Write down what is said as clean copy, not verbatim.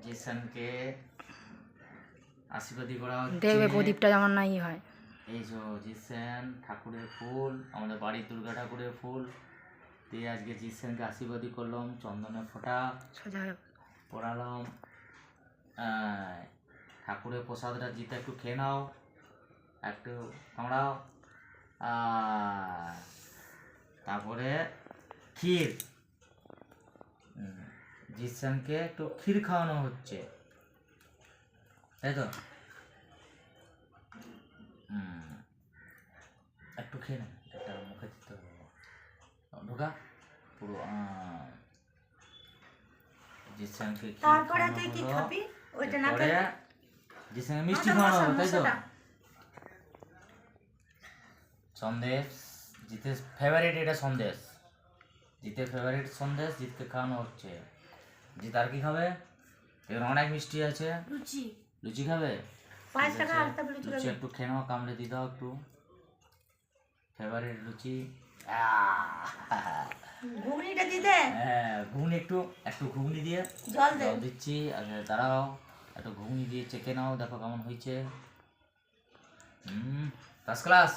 জিসানকে আশীর্বাদী করা হচ্ছে। দেখবে প্রদীপটা যেমন নাই হয়। এই যে জিসান ঠাকুরের ফুল, আমাদের বাড়ির দুর্গা ঠাকুরের ফুল দিয়ে আজকে জিসানকে আশীর্বাদী করলাম, চন্দনের ফোঁটা সোজা পড়ালাম। ঠাকুরের প্রসাদটা জিতে একটু খেয়ে নাও, একটু কামড়াও। তারপরে ক্ষীর, জিসানকে একটু ক্ষীর খাওয়ানো হচ্ছে, তাই তো? একটু খেয়ে না, একটা মুখে দিতে হবে, ঢোকা পুরো। জিসানকে তারপরে তুই কি খাবি? ওইটা না খেলে জিসানকে মিষ্টি খাওয়ানো হবে, তাই তো? সন্দেশ, জিতের ফেভারিট এটা সন্দেশ, জিতের ফেভারিট সন্দেশ জিতকে খাওয়ানো হচ্ছে। জিত আর কি খাবে? এবার অনেক মিষ্টি আছে, লুচি। লুচি খাবে? 5 টাকা আর তা লুচি লুচি খাবে। একটু খেয়ে নাও, কামড়ে দিয়ে দাও একটু, ফেভারিট লুচি। ঘুগনিটা দি দে। হ্যাঁ ঘুগনি, একটু একটু ঘুগনি দিয়ে জল দে। জল দিচ্ছি। আচ্ছা দাঁড়াও, একটু ঘুগনি দিয়ে চেখে নাও, দেখো কেমন হয়েছে। First class.